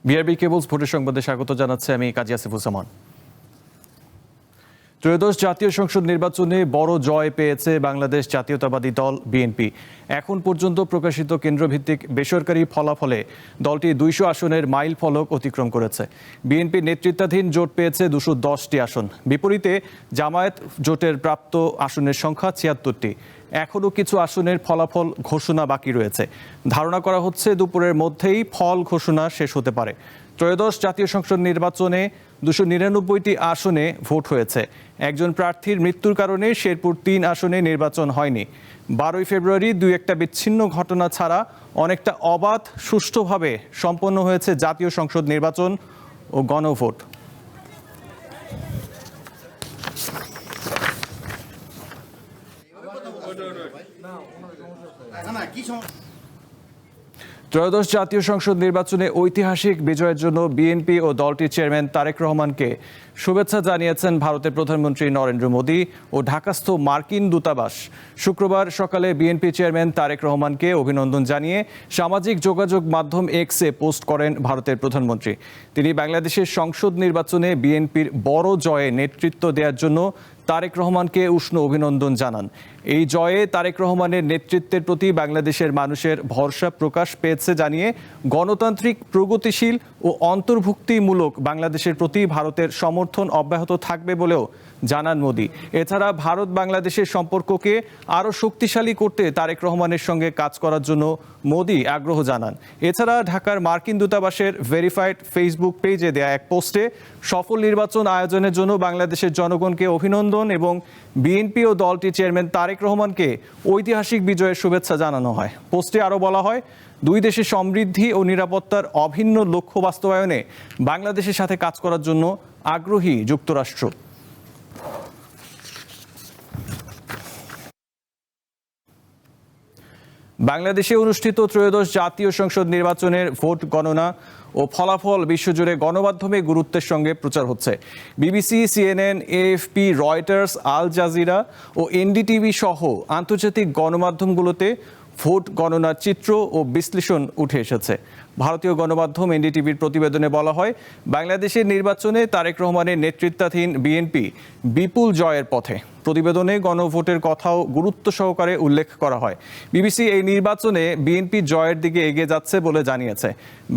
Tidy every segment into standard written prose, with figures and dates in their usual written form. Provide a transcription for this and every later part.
BRB cables ভোটের সংবাদে স্বাগত জানাচ্ছে আমি কাজী আসিফুজ্জামান। ত্রয়োদশ জাতীয় সংসদ নির্বাচনে বড় জয় পেয়েছে বাংলাদেশ জাতীয়তাবাদী দল বিএনপি। এখন পর্যন্ত প্রকাশিত কেন্দ্রভিত্তিক বেসরকারি ফলাফলে দলটি 200 আসনের মাইল ফলক অতিক্রম করেছে। বিএনপি নেতৃত্বাধীন জোট পেয়েছে 210টি আসন, বিপরীতে জামায়াত জোটের প্রাপ্ত আসনের সংখ্যা 76টি। এখনও কিছু আসনের ফলাফল ঘোষণা বাকি রয়েছে। ধারণা করা হচ্ছে দুপুরের মধ্যেই ফল ঘোষণা শেষ হতে পারে। ত্রয়োদশ জাতীয় সংসদ নির্বাচনে 299টি আসনে ভোট হয়েছে। একজন প্রার্থীর মৃত্যুর কারণে শেরপুর 3 আসনে নির্বাচন হয়নি। 12 ফেব্রুয়ারি 2-1টা বিচ্ছিন্ন ঘটনা ছাড়া অনেকটা অবাধ সুষ্ঠুভাবে সম্পন্ন হয়েছে জাতীয় সংসদ নির্বাচন ও গণভোট। ত্রয়োদশ জাতীয় সংসদ নির্বাচনে ঐতিহাসিক বিজয়ের জন্য বিএনপি ও দলটির চেয়ারম্যান তারেক রহমানকে শুভেচ্ছা জানিয়েছেন ভারতের প্রধানমন্ত্রী নরেন্দ্র মোদী ও ঢাকাস্থ মার্কিন দূতাবাস। শুক্রবার সকালে বিএনপি চেয়ারম্যান তারেক রহমানকে অভিনন্দন জানিয়ে সামাজিক যোগাযোগ মাধ্যম এক্সে পোস্ট করেন ভারতের প্রধানমন্ত্রী। তিনি বাংলাদেশের সংসদ নির্বাচনে বিএনপির বড় জয়ে নেতৃত্ব দেওয়ার জন্য তারেক রহমানকে উষ্ণ অভিনন্দন জানান। এই জয়ে তারেক রহমানের নেতৃত্বের প্রতি বাংলাদেশের মানুষের ভরসা প্রকাশ পেয়েছে জানিয়ে গণতান্ত্রিক, প্রগতিশীল ও অন্তর্ভুক্তিমূলক বাংলাদেশের প্রতি ভারতের সমর্থন অব্যাহত থাকবে বলেও জানান মোদী। এছাড়া ভারত বাংলাদেশের সম্পর্ককে আরও শক্তিশালী করতে তারেক রহমানের সঙ্গে কাজ করার জন্য মোদী আগ্রহ জানান। এছাড়া ঢাকার মার্কিন দূতাবাসের ভেরিফাইড ফেসবুক পেজে দেয়া এক পোস্টে সফল নির্বাচন আয়োজনের জন্য বাংলাদেশের জনগণকে অভিনন্দন এবং বিএনপি ও দলটির চেয়ারম্যান তারেক রহমানকে ঐতিহাসিক বিজয়ের শুভেচ্ছা জানানো হয়। পোস্টে আরও বলা হয়, দুই দেশের সমৃদ্ধি ও নিরাপত্তার অভিন্ন লক্ষ্য বাস্তবায়নে বাংলাদেশের সাথে কাজ করার জন্য আগ্রহী যুক্তরাষ্ট্র। বাংলাদেশে অনুষ্ঠিত ত্রয়োদশ জাতীয় সংসদ নির্বাচনের ভোট গণনা ও ফলাফল বিশ্বজুড়ে গণমাধ্যমে গুরুত্বের সঙ্গে প্রচার হচ্ছে। BBC, CNN, AFP, Reuters, Al Jazeera ও এনডিটিভি সহ আন্তর্জাতিক গণমাধ্যমগুলোতে ভোট গণনার চিত্র ও বিশ্লেষণ উঠে এসেছে। ভারতীয় গণমাধ্যম এনডিটিভির প্রতিবেদনে বলা হয়, বাংলাদেশের নির্বাচনে তারেক রহমানের নেতৃত্বাধীন বিএনপি বিপুল জয়ের পথে। প্রতিবেদনে গণভোটের কথাও গুরুত্ব সহকারে উল্লেখ করা হয়। বিবিসি এই নির্বাচনে বিএনপি জয়ের দিকে এগিয়ে যাচ্ছে বলে জানিয়েছে।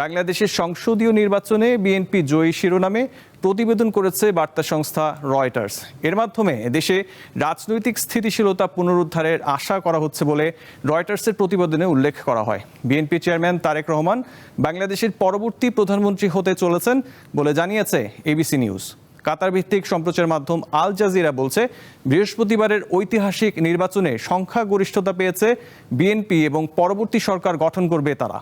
বাংলাদেশের সংসদীয় নির্বাচনে বিএনপি জয়ী শিরোনামে প্রতিবেদন করেছে বার্তা সংস্থা রয়টার্স। এর মাধ্যমে দেশে রাজনৈতিক স্থিতিশীলতা পুনরুদ্ধারের আশা করা হচ্ছে বলে রয়টার্সের প্রতিবেদনে উল্লেখ করা হয়। বিএনপি চেয়ারম্যান তারেক রহমান বাংলাদেশের পরবর্তী প্রধানমন্ত্রী হতে চলেছেন বলে জানিয়েছে এবিসি নিউজ। কাতার ভিত্তিক সম্প্রচার মাধ্যম আল জাজিরা বলছে, বৃহস্পতিবারের ঐতিহাসিক নির্বাচনে সংখ্যাগরিষ্ঠতা পেয়েছে বিএনপি এবং পরবর্তী সরকার গঠন করবে তারা।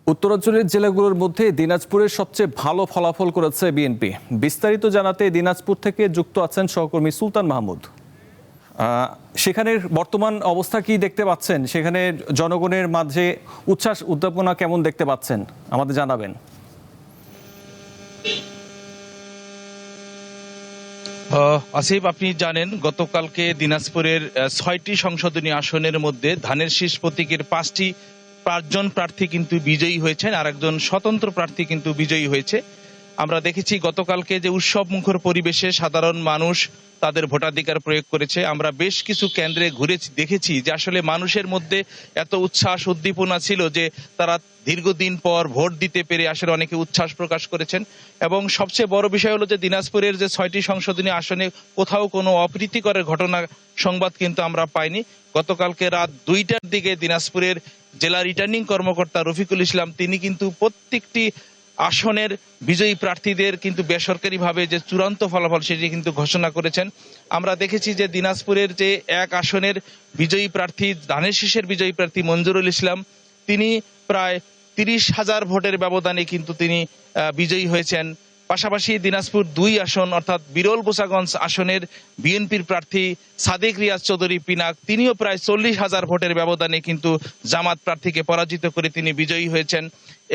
উত্তরাঞ্চলের জেলাগুলোর মধ্যে দিনাজপুরের সবচেয়ে ভালো ফলাফল করেছে বিএনপি। বিস্তারিত জানাতে দিনাজপুর থেকে যুক্ত আছেন সহকর্মী সুলতান মাহমুদ। সেখানের বর্তমান অবস্থা কি দেখতে পাচ্ছেন? সেখানে জনগণের মাঝে উচ্ছ্বাস উদ্দীপনা কেমন দেখতে পাচ্ছেন আমাদের জানাবেন। আসিফ, আপনি জানেন গতকালকে দিনাজপুরের 6টি সংসদীয় আসনের মধ্যে ধানের শীষ প্রতীকের 5জন প্রার্থী কিন্তু বিজয়ী হয়েছেন, আর একজন স্বতন্ত্র প্রার্থী কিন্তু বিজয়ী হয়েছে। আমরা দেখেছি গতকালকে যে উৎসব মুখর পরিবেশে সাধারণ মানুষ তাদের ভোটাধিকার প্রয়োগ করেছে। আমরা বেশ কিছু কেন্দ্রে ঘুরে দেখেছি যে আসলে মানুষের মধ্যে এত উচ্ছ্বাস উদ্দীপনা ছিল যে তারা দীর্ঘদিন পর ভোট দিতে পেরে আসলে অনেকে উচ্ছ্বাস প্রকাশ করেছেন। এবং সবচেয়ে বড় বিষয় হলো যে দিনাজপুরের যে 6টি সংসদীয় আসনে কোথাও কোনো অপ্রীতিকরের ঘটনা সংবাদ কিন্তু আমরা পাইনি। গতকালকে রাত 2টার দিকে দিনাজপুরের জেলা রিটার্নিং কর্মকর্তা রফিকুল ইসলাম তিনি কিন্তু প্রত্যেকটি আসনের বিজয়ী প্রার্থীদের কিন্তু বেসরকারিভাবে যে চূড়ান্ত ফলাফল সেটি কিন্তু ঘোষণা করেছেন। আমরা দেখেছি যে দিনাজপুরের যে 1 আসনের বিজয়ী প্রার্থী, ধানের শীষের বিজয়ী প্রার্থী মঞ্জুরুল ইসলাম, তিনি প্রায় 30,000 ভোটের ব্যবধানে কিন্তু তিনি বিজয়ী হয়েছেন। পাশাপাশি দিনাজপুর 2 আসন অর্থাৎ বিরল বোসাগঞ্জ আসনের বিএনপির প্রার্থী সাদেক রিয়াজ চৌধুরী পিনাক তিনিও প্রায় 40,000 ভোটের ব্যবধানে কিন্তু জামাত প্রার্থীকে পরাজিত করে তিনি বিজয়ী হয়েছেন।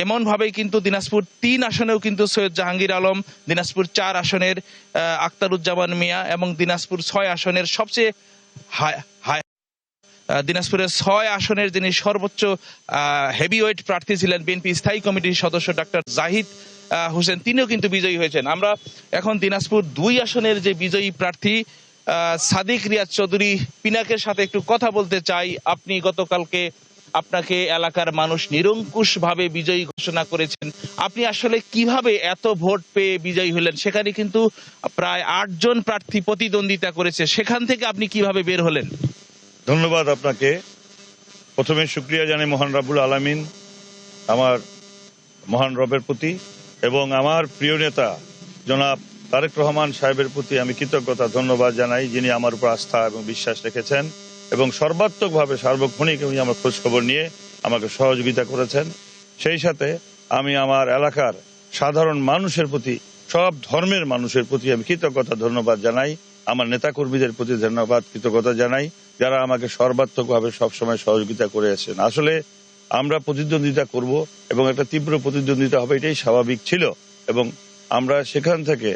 এমন ভাবেই কিন্তু দিনাজপুর 3 আসনেও কিন্তু সৈয়দ জাহাঙ্গীর আলম, দিনাজপুর 4 আসনের আখতারুজ্জামান মিয়া এবং দিনাজপুর 6 আসনের সবচেয়ে দিনাজপুরের 6 আসনের যিনি সর্বোচ্চ হেভিওয়েট প্রার্থী ছিলেন বিএনপি স্থায়ী কমিটির সদস্য ডাক্তার জাহিদ হোসেন, তিনিও কিন্তু বিজয়ী হয়েছেন। আমরা এখন দিনাজপুর 2 আসনের যে বিজয়ী প্রার্থী সাদেক রিয়াজ চৌধুরী পিনাকের সাথে একটু কথা বলতে চাই। আপনি গতকালকে আপনাকে এলাকার মানুষ নিরঙ্কুশ ভাবে বিজয়ী ঘোষণা করেছেন, আপনি আসলে কিভাবে এত ভোট পেয়ে বিজয়ী হলেন? সেখানে কিন্তু প্রায় 8 জন প্রার্থী প্রতিদ্বন্দ্বিতা করেছে, সেখান থেকে আপনি কিভাবে বের হলেন? ধন্যবাদ আপনাকে। প্রথমে শুকরিয়া জানাই মহান রাব্বুল আলামিন, আমার মহান রবের প্রতি, এবং আমার প্রিয় নেতা জনাব তারেক রহমান সাহেবের প্রতি আমি কৃতজ্ঞতা ধন্যবাদ জানাই, যিনি আমার উপর আস্থা এবং বিশ্বাস রেখেছেন এবং সর্বাত্মকভাবে সার্বক্ষণিক উনি আমার খোঁজখবর নিয়ে আমাকে সহযোগিতা করেছেন। সেই সাথে আমি আমার এলাকার সাধারণ মানুষের প্রতি, সব ধর্মের মানুষের প্রতি আমি কৃতজ্ঞতা ধন্যবাদ জানাই। আমার নেতাকর্মীদের প্রতি ধন্যবাদ কৃতজ্ঞতা জানাই, যারা আমাকে সর্বাত্মকভাবে সবসময় সহযোগিতা করে আসেন। আসলে আমরা প্রতিদ্বন্দ্বিতা করব এবং একটা তীব্র প্রতিদ্বন্দ্বিতা হবে, এটাই স্বাভাবিক ছিল। এবং আমরা সেখান থেকে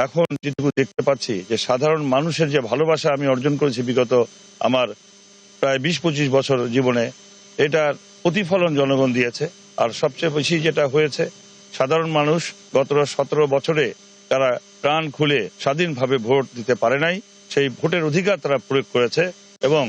এখন যেটুকু দেখতে পাচ্ছি যে সাধারণ মানুষের যে ভালোবাসা আমি অর্জন করেছি বিগত আমার প্রায় 20-25 বছর জীবনে, এটার প্রতিফলন জনগণ দিয়েছে। আর সবচেয়ে বেশি যেটা হয়েছে, সাধারণ মানুষ গত 17 বছরে তারা প্রাণ খুলে স্বাধীনভাবে ভোট দিতে পারে নাই, সেই ভোটের অধিকার তারা প্রয়োগ করেছে এবং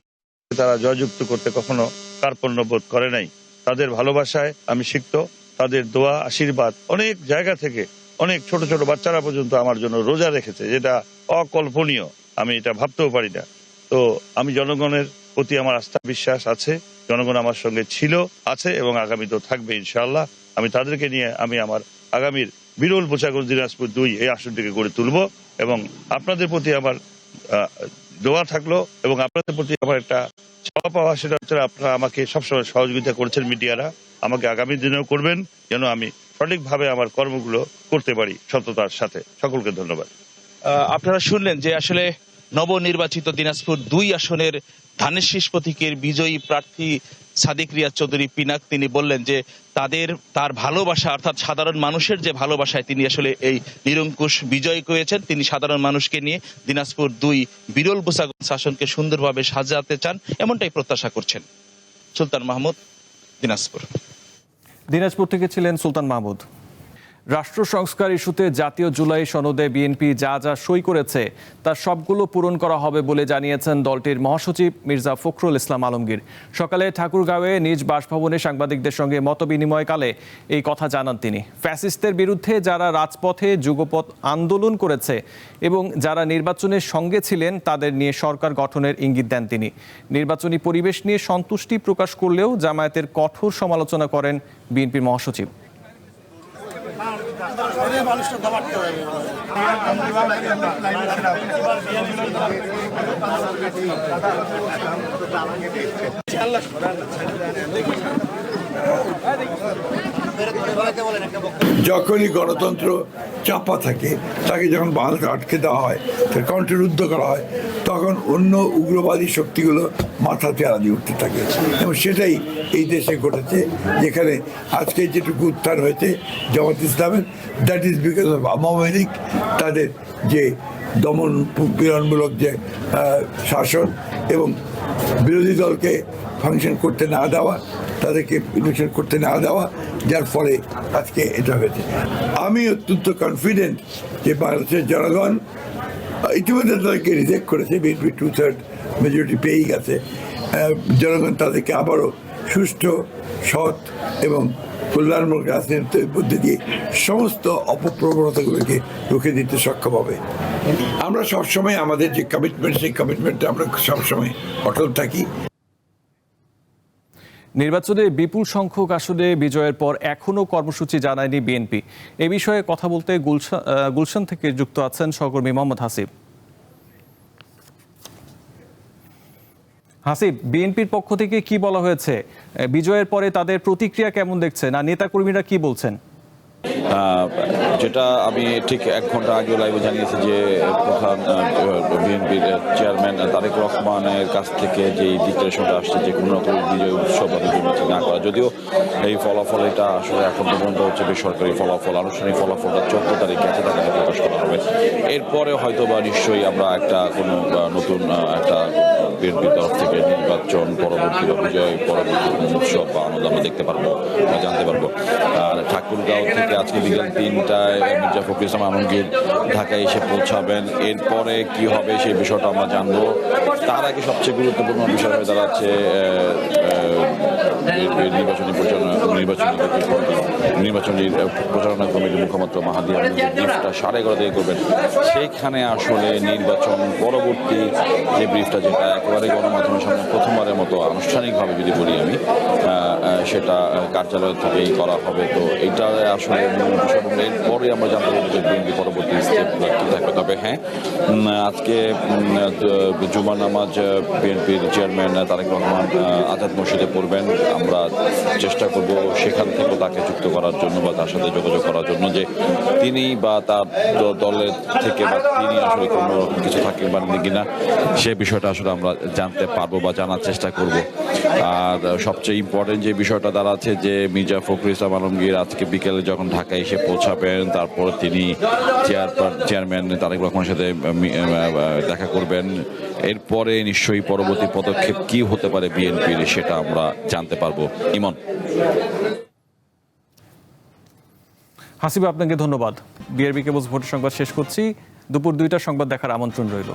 তারা জয়যুক্ত করতে কখনো কার্পণ্য বোধ করে নাই। তাদের ভালোবাসায় আমি সিক্ত, তাদের দোয়া আশীর্বাদ, অনেক জায়গা থেকে অনেক ছোট ছোট বাচ্চারা পর্যন্ত আমার জন্য রোজা রেখেছে, যেটা অকল্পনীয়, আমি এটা ভাবতেও পারি না। তো আমি জনগণের প্রতি আমার আস্থা বিশ্বাস আছে, জনগণ আমার সঙ্গে ছিল, আছে এবং আগামীতেও থাকবে ইনশাআল্লাহ। আমি তাদেরকে নিয়ে আমি আমার আগামীর বিরল বোসাগঞ্জ দিনাজপুর 2 এই আসনটিকে গড়ে তুলব এবং আপনাদের প্রতি আমার দোয়া থাকলো এবং আপনাদের প্রতি আমার একটা চাওয়া পাওয়া, সেটা হচ্ছে আপনারা আমাকে সবসময় সহযোগিতা করেছেন, মিডিয়ারা আমাকে আগামী দিনেও করবেন, যেন আমি সঠিকভাবে আমার কর্মগুলো করতে পারি সততার সাথে। সকলকে ধন্যবাদ। আপনারা শুনলেন যে আসলে নবনির্বাচিত দিনাজপুর 2 আসনের ধানের শীষ প্রতীকের বিজয়ী প্রার্থী সাদেক রিয়াজ চৌধুরী পিনাক, তিনি বললেন যে তার ভালোবাসা অর্থাৎ সাধারণ মানুষের যে ভালোবাসায় তিনি আসলে এই নিরঙ্কুশ বিজয় করেছেন। তিনি সাধারণ মানুষকে নিয়ে দিনাজপুর 2 বিরল বোসাগঞ্জ আসনকে সুন্দরভাবে সাজাতে চান, এমনটাই প্রত্যাশা করছেন। সুলতান মাহমুদ, দিনাজপুর থেকে ছিলেন সুলতান মাহমুদ। রাষ্ট্র সংস্কার ইস্যুতে জাতীয় জুলাই সনদে বিএনপি যা যা সই করেছে তার সবগুলো পূরণ করা হবে বলে জানিয়েছেন দলটির মহাসচিব মির্জা ফখরুল ইসলাম আলমগীর। সকালে ঠাকুরগাঁওয়ে নিজ বাসভবনে সাংবাদিকদের সঙ্গে মতবিনিময়কালে এই কথা জানান তিনি। ফ্যাসিস্টদের বিরুদ্ধে যারা রাজপথে যুগপৎ আন্দোলন করেছে এবং যারা নির্বাচনের সঙ্গে ছিলেন তাদের নিয়ে সরকার গঠনের ইঙ্গিত দেন তিনি। নির্বাচনী পরিবেশ নিয়ে সন্তুষ্টি প্রকাশ করলেও জামায়াতের কঠোর সমালোচনা করেন বিএনপির মহাসচিব। যখনই গণতন্ত্র চাপা থাকে, তাকে যখন বাংলাদেশে আটকে দেওয়া হয়, তার কণ্ঠরুদ্ধ করা হয়, তখন অন্য উগ্রবাদী শক্তিগুলো মাথা তেরা দিয়ে উঠতে থাকে এবং সেটাই এই দেশে ঘটেছে। যেখানে আজকে যেটুকু উত্থান হয়েছে জামাত ইসলামের, that is because of Awami League, তাদের যে দমন পীড়নমূলক যে শাসন এবং বিরোধী দলকে ফাংশন করতে না দেওয়া, তাদেরকে ইলেকশন করতে না দেওয়া, যার ফলে আজকে এটা হয়েছে। আমি অত্যন্ত কনফিডেন্ট যে বাংলাদেশের জনগণ ইতিমধ্যে তাদেরকে রিজেক্ট করেছে, বিএনপি 2/3 মেজরিটি পেয়েই গেছে। জনগণ তাদেরকে আবারও সুষ্ঠু, সৎ এবং কল্যাণমূলক রাজনীতির মধ্যে দিয়ে সমস্ত অপপ্রবণতাগুলোকে রুখে দিতে সক্ষম হবে। আমরা সবসময় আমাদের যে কমিটমেন্ট, সেই কমিটমেন্টে আমরা সবসময় অটল থাকি। নির্বাচনে বিপুল সংখ্যক আসনে বিজয়ের পর এখনও কর্মসূচি জানায়নি বিএনপি। এ বিষয়ে কথা বলতে গুলশান থেকে যুক্ত আছেন সহকর্মী মোহাম্মদ হাসিব। হাসিব, বিএনপির পক্ষ থেকে কি বলা হয়েছে? বিজয়ের পরে তাদের প্রতিক্রিয়া কেমন দেখছেন, আর নেতাকর্মীরা কি বলছেন? যেটা আমি ঠিক 1 ঘন্টা আগে লাইভে জানিয়েছি যে প্রধান বিএনপির চেয়ারম্যান তারেক রহমানের কাছ থেকে যে ডিক্লারেশনটা আসছে যে কোনো রকম বিজয় উৎসব বা বিজয় মিছিল না করা, যদিও এই ফলাফল এটা আসলে এখন পর্যন্ত হচ্ছে বেসরকারি ফলাফল, আনুষ্ঠানিক ফলাফলটা 14 তারিখে আছে তাকে প্রকাশ করা হবে। এরপরে হয়তো বা নিশ্চয়ই আমরা একটা কোনো নতুন একটা বিএনপির তরফ থেকে নির্বাচন পরবর্তী বা বিজয় পরবর্তী উৎসব বা আনন্দ আমরা দেখতে পারবো বা জানতে পারবো। আর ঠাকুরগাঁও থেকে আজকে বিকেল 3টায় মির্জা ফখরুল ইসলাম আলমগীর ঢাকায় এসে পৌঁছাবেন। এরপরে কি হবে সেই বিষয়টা আমরা জানবো। তার আগে সবচেয়ে গুরুত্বপূর্ণ বিষয় হয়ে দাঁড়াচ্ছে নির্বাচনী প্রচারণা কমিটির মুখপাত্র মাহাদি ব্রিফটা 11:30 থেকে করবেন। সেইখানে আসলে নির্বাচন পরবর্তী যে ব্রিফটা, যেটা একেবারে গণমাধ্যমের সামনে প্রথমবারের মতো আনুষ্ঠানিকভাবে যদি বলি আমি, সেটা কার্যালয় থেকেই করা হবে। তো এইটা আসলে মূল বিষয়। এরপরে আমরা জানতে পারবো যে বিএনপি পরবর্তী স্টেপগুলো কী থাকবে। তবে হ্যাঁ, আজকে জুমার নামাজ বিএনপির চেয়ারম্যান তারেক রহমান আজাদ মসজিদে পড়বেন। আমরা চেষ্টা করব সেখান থেকে তাকে যুক্ত করার জন্য বা তার সাথে যোগাযোগ করার জন্য, যে তিনি বা তার দলের থেকে বা তিনি আসলে কোনো রকম কিছু থাকেন বা কিনা সে বিষয়টা আসলে আমরা জানতে পারবো বা জানার চেষ্টা করব। আর সবচেয়ে ইম্পর্টেন্ট যে বিষয়টা দাঁড়াচ্ছে যে মির্জা ফখরুল ইসলাম আলমগীর আজকে বিকেলে যখন ঢাকায় এসে পৌঁছাবেন, তারপর তিনি চেয়ারম্যান তারেক রহমানের সাথে দেখা করবেন। এরপরে নিশ্চয়ই পরবর্তী পদক্ষেপ কি হতে পারে বিএনপির, সেটা আমরা জানতে পারবো। ইমন। হাসিব, আপনাকে ধন্যবাদ। বিআরবি কেবল ভোটের সংবাদ শেষ করছি। দুপুর 2টার সংবাদ দেখার আমন্ত্রণ রইল।